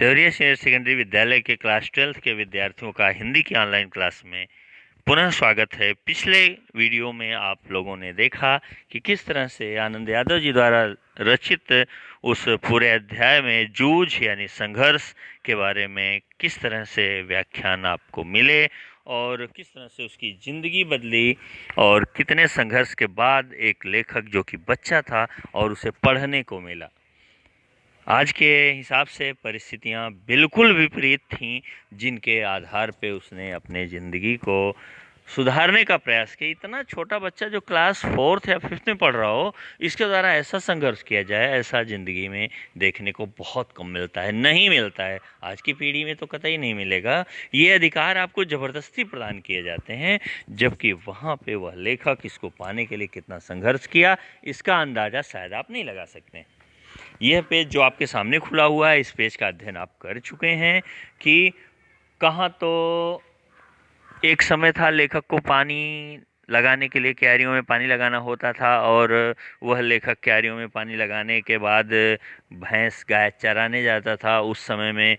Deoria senior secondary विद्यालय के class 12 के विद्यार्थियों का हिंदी की ऑनलाइन क्लास में पुनः स्वागत है। पिछले वीडियो में आप लोगों ने देखा कि किस तरह से आनंद यादव जी द्वारा रचित उस पूरे अध्याय में जूझ यानी संघर्ष के बारे में किस तरह से व्याख्यान आपको मिले और किस तरह से उसकी ज़िंदगी बदली और कितने संघर्ष के बाद एक लेखक जो कि बच्चा था और उसे पढ़ने को मिला। आज के हिसाब से परिस्थितियां बिल्कुल विपरीत थीं, जिनके आधार पे उसने अपने ज़िंदगी को सुधारने का प्रयास किया। इतना छोटा बच्चा जो क्लास 4th या 5th में पढ़ रहा हो, इसके द्वारा ऐसा संघर्ष किया जाए, ऐसा ज़िंदगी में देखने को बहुत कम मिलता है, नहीं मिलता है। आज की पीढ़ी में तो कतई नहीं मिलेगा। ये अधिकार आपको ज़बरदस्ती प्रदान किए जाते हैं, जबकि वहाँ पे वह लेखक इसको पाने के लिए कितना संघर्ष किया, इसका अंदाज़ा शायद आप नहीं लगा सकते। यह पेज जो आपके सामने खुला हुआ है, इस पेज का अध्ययन आप कर चुके हैं कि कहाँ तो एक समय था लेखक को पानी लगाने के लिए क्यारियों में पानी लगाना होता था और वह लेखक क्यारियों में पानी लगाने के बाद भैंस गाय चराने जाता था। उस समय में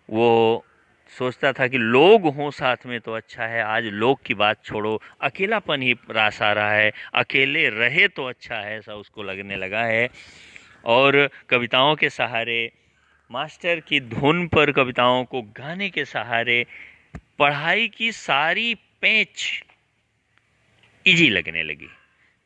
वो सोचता था कि लोग हों साथ में तो अच्छा है। आज लोग की बात छोड़ो, अकेलापन ही रास आ रहा है, अकेले रहे तो अच्छा है, ऐसा उसको लगने लगा है। और कविताओं के सहारे, मास्टर की धुन पर कविताओं को गाने के सहारे पढ़ाई की सारी पेंच इजी लगने लगी,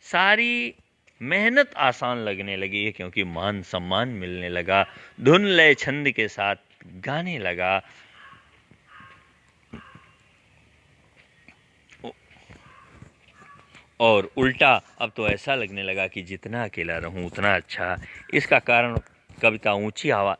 सारी मेहनत आसान लगने लगी है, क्योंकि मान सम्मान मिलने लगा, धुन लय छंद के साथ गाने लगा। और उल्टा अब तो ऐसा लगने लगा कि जितना अकेला रहूं उतना अच्छा। इसका कारण कविता ऊंची आवाज़,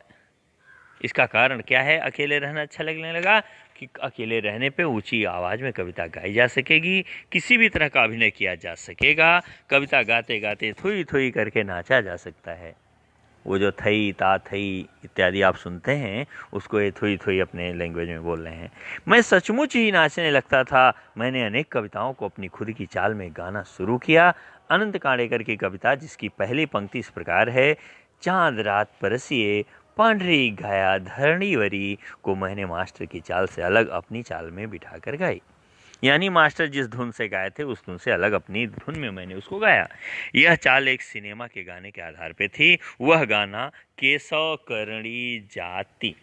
इसका कारण क्या है? अकेले रहना अच्छा लगने लगा कि अकेले रहने पे ऊंची आवाज़ में कविता गाई जा सकेगी, किसी भी तरह का अभिनय किया जा सकेगा, कविता गाते गाते थुई थुई करके नाचा जा सकता है। वो जो थई ता थई इत्यादि आप सुनते हैं, उसको ये थुई थुई अपने लैंग्वेज में बोल रहे हैं। मैं सचमुच ही नाचने लगता था। मैंने अनेक कविताओं को अपनी खुद की चाल में गाना शुरू किया। अनंत कांडेकर की कविता, जिसकी पहली पंक्ति इस प्रकार है, चांद रात परसिए पांढरी घाया धरणीवरी, को मैंने मास्टर की चाल से अलग अपनी चाल में बिठा कर गाई। यानी मास्टर जिस धुन से गाए थे उस धुन से अलग अपनी धुन में मैंने उसको गाया। यह चाल एक सिनेमा के गाने के आधार पे थी। वह गाना केशव करणी जाति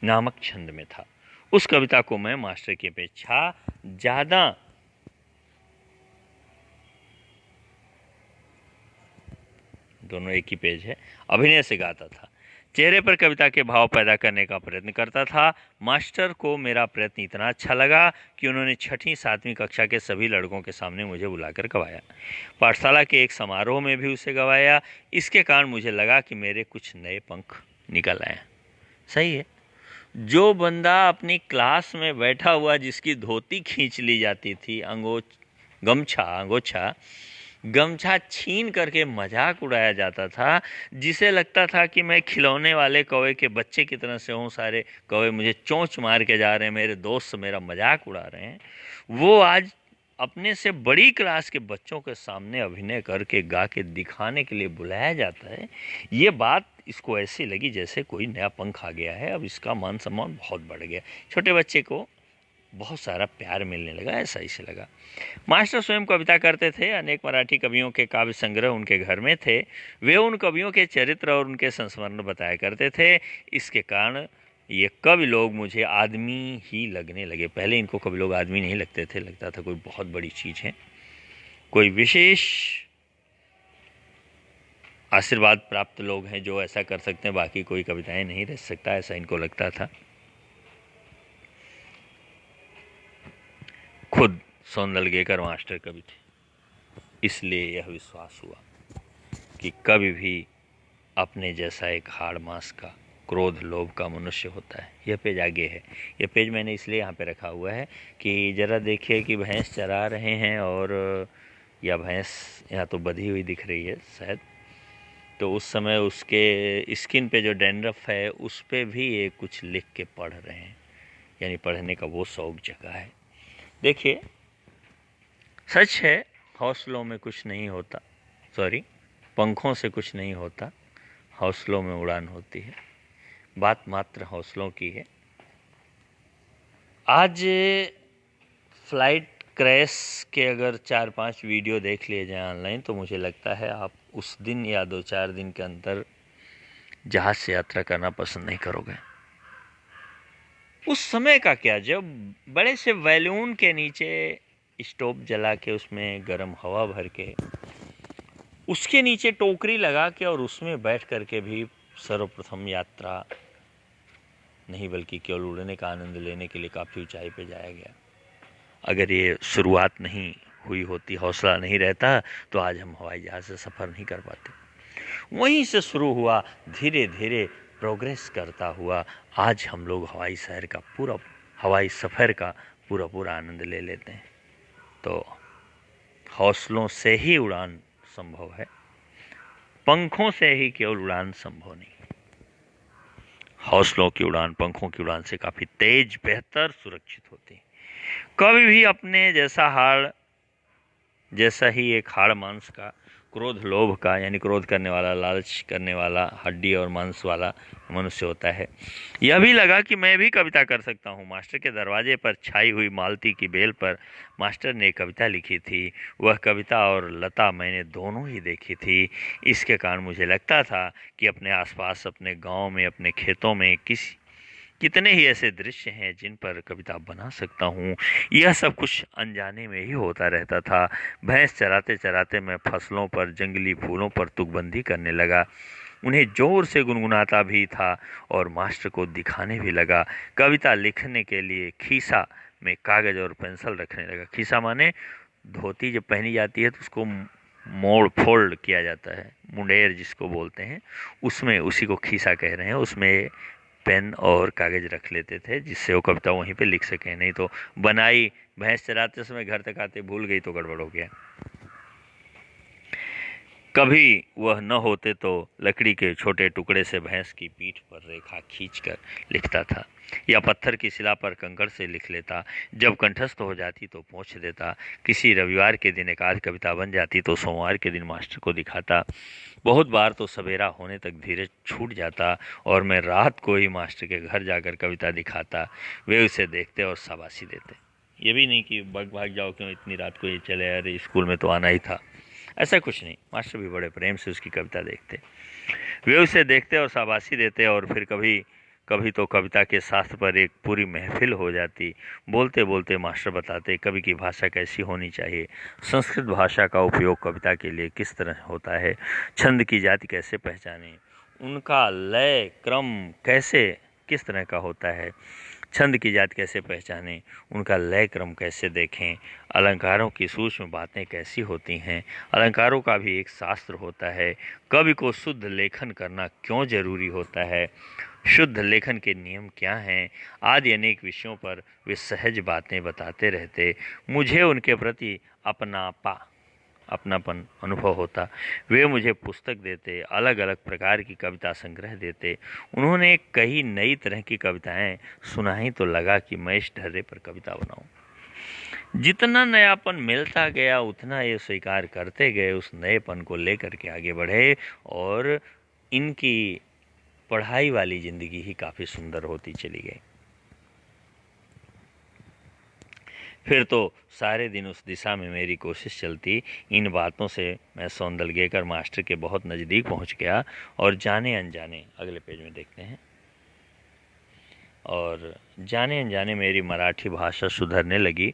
नामक छंद में था। उस कविता को मैं मास्टर की अपेक्षा ज्यादा दोनों एक ही पेज है, अभिनय से गाता था। चेहरे पर कविता के भाव पैदा करने का प्रयत्न करता था। मास्टर को मेरा प्रयत्न इतना अच्छा लगा कि उन्होंने 6वीं 7वीं कक्षा के सभी लड़कों के सामने मुझे बुलाकर गवाया। पाठशाला के एक समारोह में भी उसे गवाया। इसके कारण मुझे लगा कि मेरे कुछ नए पंख निकल आए। सही है, जो बंदा अपनी क्लास में बैठा हुआ, जिसकी धोती खींच ली जाती थी, गमछा छीन करके मजाक उड़ाया जाता था, जिसे लगता था कि मैं खिलौने वाले कौवे के बच्चे की तरह से हूँ, सारे कौवे मुझे चोंच मार के जा रहे हैं, मेरे दोस्त मेरा मजाक उड़ा रहे हैं, वो आज अपने से बड़ी क्लास के बच्चों के सामने अभिनय करके गा के दिखाने के लिए बुलाया जाता है। ये बात इसको ऐसी लगी जैसे कोई नया पंख आ गया है, अब इसका मान सम्मान बहुत बढ़ गया, छोटे बच्चे को बहुत सारा प्यार मिलने लगा, ऐसा इसे लगा। मास्टर स्वयं कविता करते थे। अनेक मराठी कवियों के काव्य संग्रह उनके घर में थे। वे उन कवियों के चरित्र और उनके संस्मरण बताया करते थे। इसके कारण ये कवि लोग मुझे आदमी ही लगने लगे। पहले इनको कवि लोग आदमी नहीं लगते थे, लगता था कोई बहुत बड़ी चीज़ है, कोई विशेष आशीर्वाद प्राप्त लोग हैं जो ऐसा कर सकते हैं, बाकी कोई कविताएं नहीं रच सकता, ऐसा इनको लगता था। खुद सौंदलगेकर मास्टर कवि थे, इसलिए यह विश्वास हुआ कि कभी भी अपने जैसा एक हाड़ मांस का, क्रोध लोभ का मनुष्य होता है। यह पेज आगे है। यह पेज मैंने इसलिए यहाँ पे रखा हुआ है कि ज़रा देखिए कि भैंस चरा रहे हैं, और या भैंस यहाँ तो बधी हुई दिख रही है शायद, तो उस समय उसके स्किन पे जो डैंड्रफ है उस पे भी ये कुछ लिख के पढ़ रहे हैं, यानी पढ़ने का वो शौक जगह है। देखिए, सच है हौसलों में कुछ नहीं होता, पंखों से कुछ नहीं होता, हौसलों में उड़ान होती है। बात मात्र हौसलों की है। आज फ्लाइट क्रैश के अगर 4-5 वीडियो देख लिए जाएं ऑनलाइन, तो मुझे लगता है आप उस दिन या 2-4 दिन के अंदर जहाज से यात्रा करना पसंद नहीं करोगे। उस समय का क्या, जब बड़े से बैलून के नीचे स्टोव जला के उसमें गर्म हवा भर के उसके नीचे टोकरी लगा के और उसमें बैठ करके भी सर्वप्रथम यात्रा नहीं बल्कि केवल उड़ने का आनंद लेने के लिए काफ़ी ऊंचाई पे जाया गया। अगर ये शुरुआत नहीं हुई होती, हौसला नहीं रहता, तो आज हम हवाई जहाज़ से सफ़र नहीं कर पाते। वहीं से शुरू हुआ, धीरे धीरे प्रोग्रेस करता हुआ आज हम लोग हवाई सफ़र का पूरा आनंद ले लेते हैं। तो हौसलों से ही उड़ान संभव है, पंखों से ही केवल उड़ान संभव नहीं। हौसलों की उड़ान पंखों की उड़ान से काफ़ी तेज, बेहतर, सुरक्षित होती है। कभी भी अपने जैसा ही एक हाड़ मांस का, क्रोध लोभ का, यानी क्रोध करने वाला, लालच करने वाला, हड्डी और मांस वाला मनुष्य होता है। यह भी लगा कि मैं भी कविता कर सकता हूँ। मास्टर के दरवाजे पर छाई हुई मालती की बेल पर मास्टर ने कविता लिखी थी। वह कविता और लता मैंने दोनों ही देखी थी। इसके कारण मुझे लगता था कि अपने आसपास, अपने गांव में, अपने खेतों में कितने ही ऐसे दृश्य हैं जिन पर कविता बना सकता हूँ। यह सब कुछ अनजाने में ही होता रहता था। भैंस चराते चराते मैं फसलों पर, जंगली फूलों पर तुकबंदी करने लगा। उन्हें जोर से गुनगुनाता भी था और मास्टर को दिखाने भी लगा। कविता लिखने के लिए खीसा में कागज और पेंसिल रखने लगा। खीसा माने धोती जब पहनी जाती है तो उसको मोड़ फोल्ड किया जाता है, मुंडेर जिसको बोलते हैं, उसमें, उसी को खीसा कह रहे हैं, उसमें पेन और कागज रख लेते थे जिससे वो कविता वहीं पे लिख सकें। नहीं तो बनाई, भैंस चराते समय घर तक आते भूल गई तो गड़बड़ हो गया। कभी वह न होते तो लकड़ी के छोटे टुकड़े से भैंस की पीठ पर रेखा खींचकर लिखता था, या पत्थर की शिला पर कंकड़ से लिख लेता। जब कंठस्थ हो जाती तो पोंछ देता। किसी रविवार के दिन एक आध कविता बन जाती तो सोमवार के दिन मास्टर को दिखाता। बहुत बार तो सवेरा होने तक धीरज छूट जाता और मैं रात को ही मास्टर के घर जाकर कविता दिखाता। वे उसे देखते और शाबाशी देते। ये भी नहीं कि भाग जाओ, क्यों इतनी रात को ये चले, अरे स्कूल में तो आना ही था, ऐसा कुछ नहीं। मास्टर भी बड़े प्रेम से उसकी कविता देखते, वे उसे देखते और शाबाशी देते। और फिर कभी कभी तो कविता के शास्त्र पर एक पूरी महफिल हो जाती। बोलते बोलते मास्टर बताते कवि की भाषा कैसी होनी चाहिए, संस्कृत भाषा का उपयोग कविता के लिए किस तरह होता है, छंद की जाति कैसे पहचानें, उनका लय क्रम किस तरह का होता है, छंद की जाति कैसे पहचानें, उनका लय क्रम कैसे देखें, अलंकारों की सूक्ष्म बातें कैसी होती हैं, अलंकारों का भी एक शास्त्र होता है, कवि को शुद्ध लेखन करना क्यों जरूरी होता है, शुद्ध लेखन के नियम क्या हैं, आदि अनेक विषयों पर वे सहज बातें बताते रहते। मुझे उनके प्रति अपनापन अनुभव होता। वे मुझे पुस्तक देते, अलग अलग प्रकार की कविता संग्रह देते। उन्होंने कई नई तरह की कविताएं सुनाई तो लगा कि मैं इस ढर्रे पर कविता बनाऊं। जितना नयापन मिलता गया उतना ये स्वीकार करते गए, उस नएपन को लेकर के आगे बढ़े और इनकी पढ़ाई वाली जिंदगी ही काफ़ी सुंदर होती चली गई। फिर तो सारे दिन उस दिशा में मेरी कोशिश चलती। इन बातों से मैं सौंदलगेकर मास्टर के बहुत नज़दीक पहुंच गया और जाने अनजाने, अगले पेज में देखते हैं, और जाने अनजाने मेरी मराठी भाषा सुधरने लगी।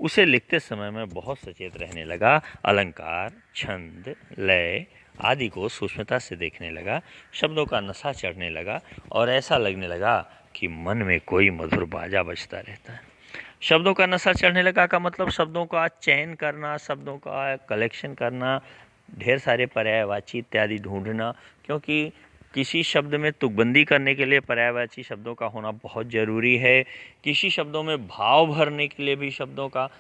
उसे लिखते समय मैं बहुत सचेत रहने लगा। अलंकार, छंद, लय आदि को सूक्ष्मता से देखने लगा। शब्दों का नशा चढ़ने लगा और ऐसा लगने लगा कि मन में कोई मधुर बाजा बजता रहता है। शब्दों का नशा चढ़ने लगा का मतलब शब्दों का चयन करना, शब्दों का कलेक्शन करना, ढेर सारे पर्यायवाची इत्यादि ढूंढना, क्योंकि किसी शब्द में तुकबंदी करने के लिए पर्यायवाची शब्दों का होना बहुत ज़रूरी है। किसी शब्दों में भाव भरने के लिए भी शब्दों का,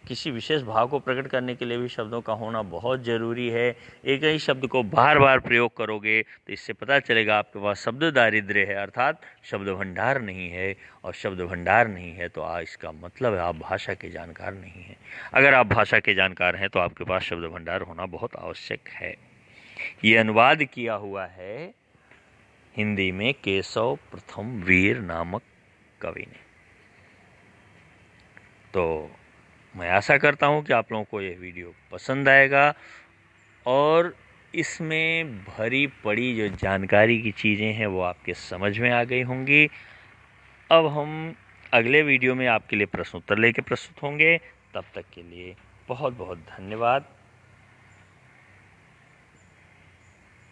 किसी विशेष भाव को प्रकट करने के लिए भी शब्दों का होना बहुत ज़रूरी है। एक ही शब्द को बार बार प्रयोग करोगे तो इससे पता चलेगा आपके पास शब्द दारिद्र्य है, अर्थात शब्द भंडार नहीं है। और शब्द भंडार नहीं है तो इसका मतलब है आप भाषा के जानकार नहीं हैं। अगर आप भाषा के जानकार हैं तो आपके पास शब्द भंडार होना बहुत आवश्यक है। ये अनुवाद किया हुआ है हिंदी में केशव प्रथम वीर नामक कवि ने। तो मैं आशा करता हूँ कि आप लोगों को ये वीडियो पसंद आएगा और इसमें भरी पड़ी जो जानकारी की चीज़ें हैं वो आपके समझ में आ गई होंगी। अब हम अगले वीडियो में आपके लिए प्रश्नोत्तर लेके प्रस्तुत होंगे। तब तक के लिए बहुत बहुत धन्यवाद।